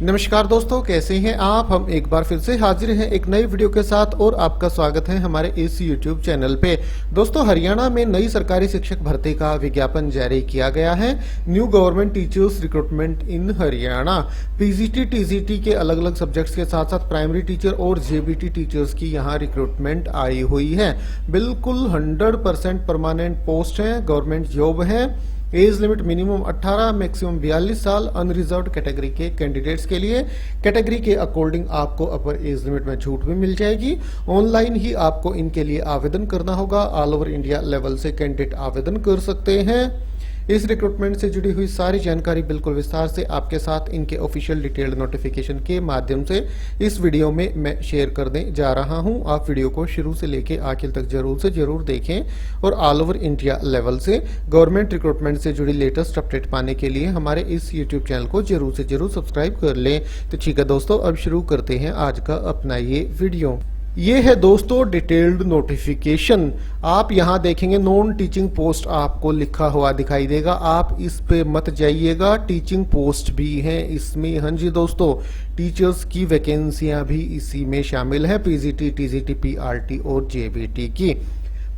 नमस्कार दोस्तों, कैसे हैं आप। हम एक बार फिर से हाजिर हैं एक नई वीडियो के साथ और आपका स्वागत है हमारे इस YouTube चैनल पे। दोस्तों, हरियाणा में नई सरकारी शिक्षक भर्ती का विज्ञापन जारी किया गया है। न्यू गवर्नमेंट टीचर्स रिक्रूटमेंट इन हरियाणा। पीजीटी टीजीटी के अलग अलग सब्जेक्ट्स के साथ साथ प्राइमरी टीचर और जेबीटी टीचर्स की यहाँ रिक्रूटमेंट आई हुई है। बिल्कुल 100% परमानेंट पोस्ट है, गवर्नमेंट जॉब है। एज लिमिट मिनिमम 18, मैक्सिमम 42 साल। अनरिजर्व्ड कैटेगरी के कैंडिडेट्स के लिए कैटेगरी के अकॉर्डिंग आपको अपर एज लिमिट में छूट भी मिल जाएगी। ऑनलाइन ही आपको इनके लिए आवेदन करना होगा। ऑल ओवर इंडिया लेवल से कैंडिडेट आवेदन कर सकते हैं। इस रिक्रूटमेंट से जुड़ी हुई सारी जानकारी बिल्कुल विस्तार से आपके साथ इनके ऑफिशियल डिटेल्ड नोटिफिकेशन के माध्यम से इस वीडियो में मैं शेयर करने जा रहा हूं। आप वीडियो को शुरू से लेके आखिर तक जरूर से जरूर देखें और ऑल ओवर इंडिया लेवल से गवर्नमेंट रिक्रूटमेंट से जुड़ी लेटेस्ट अपडेट पाने के लिए हमारे इस यूट्यूब चैनल को जरूर से जरूर सब्सक्राइब कर लें। तो ठीक है दोस्तों, अब शुरू करते हैं आज का अपना ये वीडियो। ये है दोस्तों डिटेल्ड नोटिफिकेशन। आप यहां देखेंगे नॉन टीचिंग पोस्ट आपको लिखा हुआ दिखाई देगा। आप इस पे मत जाइएगा, टीचिंग पोस्ट भी है इसमें। हाँ जी दोस्तों, टीचर्स की वैकेंसियां भी इसी में शामिल है। पीजीटी, टीजीटी, पीआरटी और जेबीटी की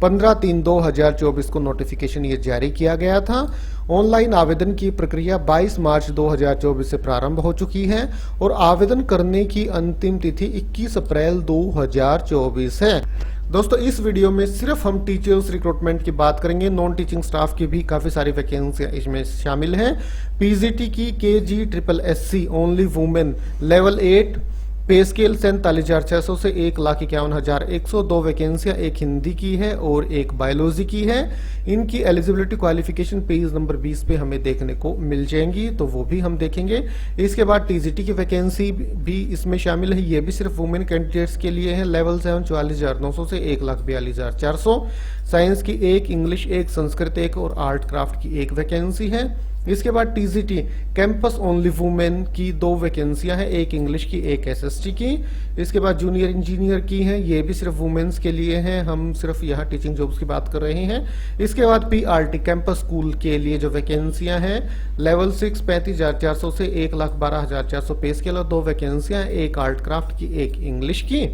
15/3/2024 को नोटिफिकेशन ये जारी किया गया था। ऑनलाइन आवेदन की प्रक्रिया 22 मार्च 2024 से प्रारंभ हो चुकी है और आवेदन करने की अंतिम तिथि 21 अप्रैल 2024 है। दोस्तों, इस वीडियो में सिर्फ हम टीचर्स रिक्रूटमेंट की बात करेंगे। नॉन टीचिंग स्टाफ की भी काफी सारी वैकेंसियां इसमें शामिल हैं। पीजीटी की KG triple SC only women level 8, पे स्केल 47,600 से 1,51,100। 2 वैकेंसियां, एक हिंदी की है और एक बायोलॉजी की है। इनकी एलिजिबिलिटी क्वालिफिकेशन पेज नंबर 20 पे हमें देखने को मिल जाएंगी, तो वो भी हम देखेंगे। इसके बाद टीजीटी की वैकेंसी भी इसमें शामिल है। ये भी सिर्फ वुमेन कैंडिडेट्स के लिए है। लेवल 7 44,900 से 1,42,400। साइंस की 1, इंग्लिश 1, संस्कृत 1 और आर्ट क्राफ्ट की 1 वैकेंसी है। इसके बाद टीजीटी कैंपस ओनली वुमेन की 2 वैकेंसियां हैं, एक इंग्लिश की, एक एसएसटी की। इसके बाद जूनियर इंजीनियर की है, ये भी सिर्फ वुमेन्स के लिए है। हम सिर्फ यहाँ टीचिंग जॉब्स की बात कर रहे हैं। इसके बाद पीआरटी कैंपस स्कूल के लिए जो वैकेंसियां हैं, लेवल 6 35,400 से 1,12,400 पे स्केल और 2 वैकेंसियां, एक आर्ट क्राफ्ट की, एक इंग्लिश की।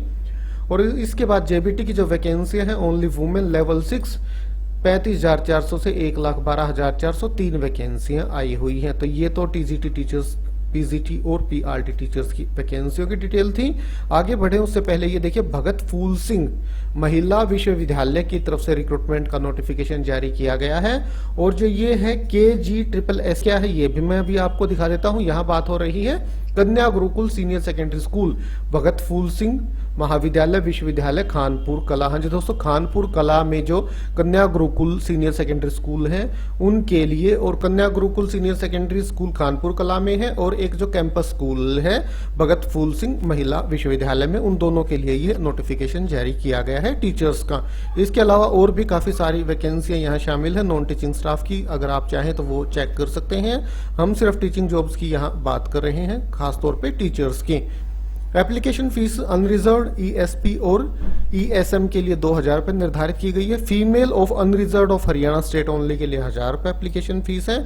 और इसके बाद जेबीटी की जो वैकेंसियां हैं ओनली वुमेन लेवल 6 35,400 से 1,12,400 3 वैकेंसियां आई हुई हैं। तो ये तो टीजीटी टीचर्स, पीजीटी और पीआरटी टीचर्स की वैकेंसियों की डिटेल थी। आगे बढ़े उससे पहले ये देखिए, भगत फूल सिंह महिला विश्वविद्यालय की तरफ से रिक्रूटमेंट का नोटिफिकेशन जारी किया गया है। और जो ये है KG ट्रिपल S क्या है, ये भी मैं अभी आपको दिखा देता हूँ। यहाँ बात हो रही है कन्या गुरुकुल सीनियर सेकेंडरी स्कूल भगत फूल सिंह महाविद्यालय विश्वविद्यालय खानपुर कला। हाँ जी दोस्तों, खानपुर कला में जो कन्या गुरुकुल सीनियर सेकेंडरी स्कूल है उनके लिए, और कन्या Gurukul senior secondary school Khanpur कला में है और एक जो कैंपस स्कूल है भगत फूल सिंह महिला विश्वविद्यालय में, उन दोनों के लिए ये नोटिफिकेशन जारी किया गया है टीचर्स का। इसके अलावा और भी काफी सारी वैकेंसियां यहाँ शामिल है नॉन टीचिंग स्टाफ की। अगर आप चाहें तो वो चेक कर सकते हैं। हम सिर्फ टीचिंग जॉब्स की यहाँ बात कर रहे हैं, खासतौर पे टीचर्स की। एप्लीकेशन फीस अनरिजर्व्ड ESP और ESM के लिए 2,000 रुपये निर्धारित की गई है। Female of unreserved of Haryana state only के लिए 1,000 रुपये एप्लीकेशन फीस है।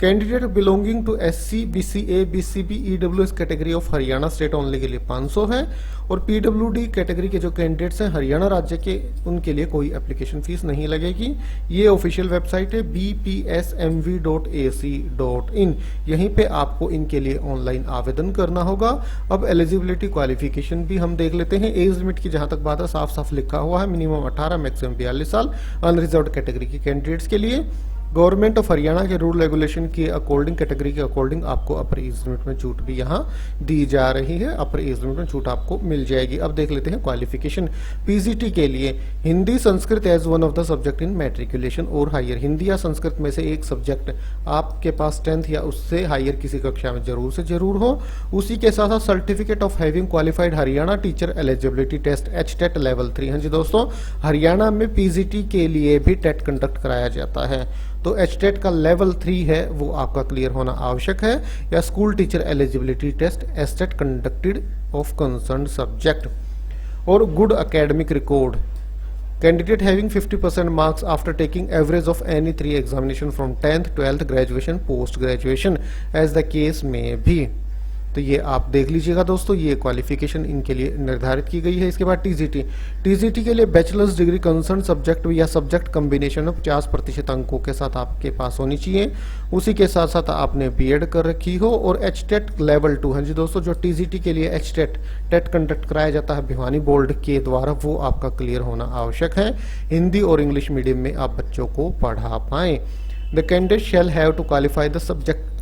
Candidate belonging to SC BCA BCB EWS category of Haryana state only के लिए 500 है। और PWD कैटेगरी के जो कैंडिडेट्स हैं हरियाणा राज्य के, उनके लिए कोई एप्लीकेशन फीस नहीं लगेगी। ये ऑफिशियल वेबसाइट है bpsmv.ac.in। यहीं पे आपको इनके लिए ऑनलाइन आवेदन करना होगा। अब एलिजिबिलिटी क्वालिफिकेशन भी हम देख लेते हैं। एज लिमिट की जहां तक बात है, साफ साफ लिखा हुआ है मिनिमम 18, मैक्सिमम 42 साल। अनरिजर्व्ड कैटेगरी के कैंडिडेट्स के लिए गवर्नमेंट ऑफ हरियाणा के रूल रेगुलेशन के अकॉर्डिंग, कैटेगरी के अकॉर्डिंग आपको अपर एज लिमिट में छूट भी यहाँ दी जा रही है। अपर एज लिमिट में छूट आपको मिल जाएगी। अब देख लेते हैं क्वालिफिकेशन। पीजीटी के लिए Hindi Sanskrit as one of the subject in matriculation और हायर। हिंदी या संस्कृत में से एक सब्जेक्ट आपके पास 10th या उससे हायर किसी कक्षा में जरूर से जरूर हो। उसी के साथ साथ certificate of having qualified Haryana teacher eligibility test HTET level 3। हाँ जी दोस्तों, हरियाणा में पीजीटी के लिए भी टेट कंडक्ट कराया जाता है, तो HTET का लेवल 3 है वो आपका क्लियर होना आवश्यक है। या school teacher eligibility test STET conducted of concern subject. और good academic record, candidate having 50% marks after taking average of any 3 examination from 10th 12th graduation post graduation as the case में भी। तो ये आप देख लीजिएगा दोस्तों, ये क्वालिफिकेशन इनके लिए निर्धारित की गई है। इसके बाद टीजीटी, टीजीटी के लिए बैचलर्स डिग्री कंसर्न सब्जेक्ट या सब्जेक्ट कम्बिनेशन में 50% अंकों के साथ आपके पास होनी चाहिए। उसी के साथ साथ आपने बीएड कर रखी हो और एचटेट लेवल 2, हाँ जी दोस्तों, जो टीजीटी के लिए एचटेट टेट कंडक्ट कराया जाता है भिवानी बोर्ड के द्वारा, वो आपका क्लियर होना आवश्यक है। हिंदी और इंग्लिश मीडियम में आप बच्चों को पढ़ा पाएं। The candidate shall have to qualify the subjective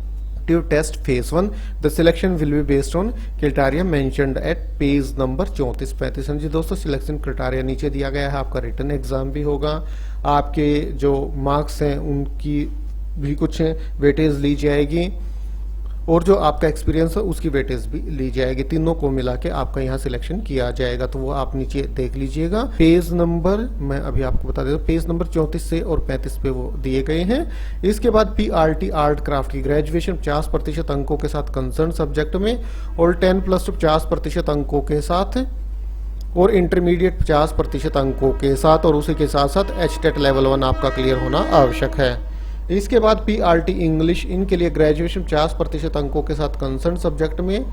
test phase 1। The selection will be based on criteria mentioned at page number 34-35। हाँ जी दोस्तों, सिलेक्शन क्राइटेरिया नीचे दिया गया है। आपका रिटन एग्जाम भी होगा, आपके जो मार्क्स हैं उनकी भी कुछ वेटेज ली जाएगी और जो आपका एक्सपीरियंस है उसकी वेटेज भी ली जाएगी। तीनों को मिला के आपका यहाँ सिलेक्शन किया जाएगा। तो वो आप नीचे देख लीजिएगा। पेज नंबर मैं अभी आपको बता देता हूँ, पेज नंबर 34 से और 35 पे वो दिए गए हैं। इसके बाद पीआरटी आर्ट क्राफ्ट की ग्रेजुएशन 50% अंकों के साथ कंसर्न सब्जेक्ट में और 10+2 50% अंकों के साथ और इंटरमीडिएट 50% अंकों के साथ और उसी के साथ साथ एचटेट लेवल 1 आपका क्लियर होना आवश्यक है। इसके बाद पीआरटी इंग्लिश, इनके लिए ग्रेजुएशन 50% अंकों के साथ कंसर्न सब्जेक्ट में,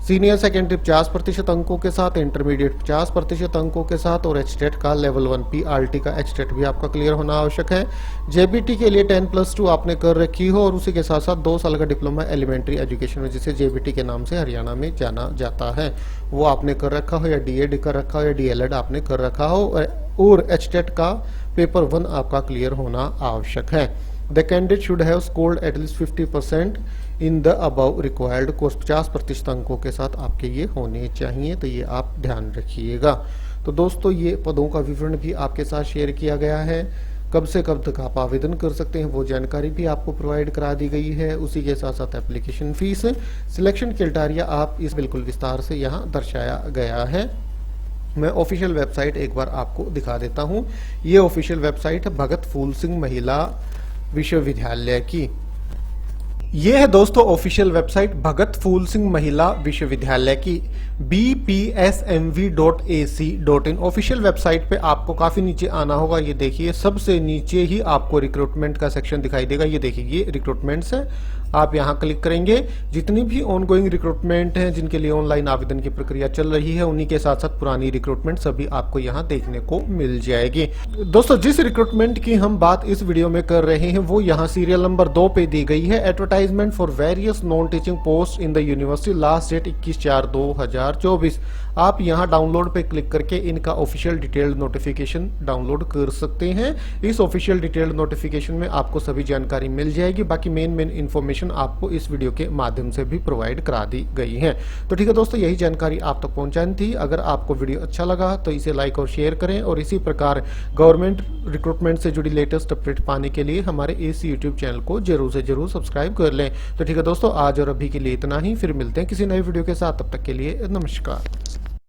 सीनियर सेकेंडरी 50% अंकों के साथ, इंटरमीडिएट 50% अंकों के साथ और एचटेट का लेवल 1 पीआरटी का एचटेट भी आपका क्लियर होना आवश्यक है। जेबीटी के लिए 10+2 आपने कर रखी हो और उसी के साथ साथ 2 साल का डिप्लोमा एलिमेंट्री एजुकेशन में, जिसे जेबीटी के नाम से हरियाणा में जाना जाता है, वो आपने कर रखा हो या डीएड कर रखा हो या डीएलएड आपने कर रखा हो और एचटेट का पेपर 1 आपका क्लियर होना आवश्यक है। The candidate should have scored at least 50% in the above required course। 50% अंकों के साथ आपके ये होने चाहिए, तो ये आप ध्यान रखिएगा। तो दोस्तों, ये पदों का विवरण भी आपके साथ शेयर किया गया है। कब से कब तक आप आवेदन कर सकते हैं वो जानकारी भी आपको प्रोवाइड करा दी गई है। उसी के साथ साथ एप्लीकेशन फीस, सिलेक्शन क्राइटेरिया आप इस बिल्कुल विस्तार से यहाँ दर्शाया गया है। मैं ऑफिशियल वेबसाइट एक बार आपको दिखा देता हूँ। ये ऑफिशियल वेबसाइट है भगत फूल सिंह महिला विश्वविद्यालय की। ये है दोस्तों ऑफिशियल वेबसाइट भगत फूल सिंह महिला विश्वविद्यालय की, bpsmv.ac.in। ऑफिशियल वेबसाइट पे आपको काफी नीचे आना होगा। ये देखिए, सबसे नीचे ही आपको रिक्रूटमेंट का सेक्शन दिखाई देगा। ये देखिए, ये रिक्रूटमेंट्स है। आप यहाँ क्लिक करेंगे, जितनी भी ऑनगोइंग रिक्रूटमेंट हैं, जिनके लिए ऑनलाइन आवेदन की प्रक्रिया चल रही है, उन्हीं के साथ साथ पुरानी रिक्रूटमेंट सभी आपको यहाँ देखने को मिल जाएगी। दोस्तों, जिस रिक्रूटमेंट की हम बात इस वीडियो में कर रहे हैं वो यहाँ सीरियल नंबर 2 पे दी गई है। Advertisement for various non teaching post in the university, last date 21/4/2024। आप यहाँ डाउनलोड पे क्लिक करके इनका ऑफिशियल डिटेल्ड नोटिफिकेशन डाउनलोड कर सकते हैं। इस ऑफिशियल डिटेल्ड नोटिफिकेशन में आपको सभी जानकारी मिल जाएगी। बाकी मेन इन्फॉर्मेशन आपको इस वीडियो के माध्यम से भी प्रोवाइड करा दी गई है। तो ठीक है दोस्तों, यही जानकारी आप तक पहुंचानी थी। अगर आपको वीडियो अच्छा लगा तो इसे लाइक और शेयर करें और इसी प्रकार गवर्नमेंट रिक्रूटमेंट से जुड़ी लेटेस्ट अपडेट पाने के लिए हमारे इस यूट्यूब चैनल को जरूर से जरूर सब्सक्राइब कर लें। तो ठीक है दोस्तों, आज और अभी के लिए इतना ही। फिर मिलते हैं किसी नई वीडियो के साथ। तब तक के लिए नमस्कार।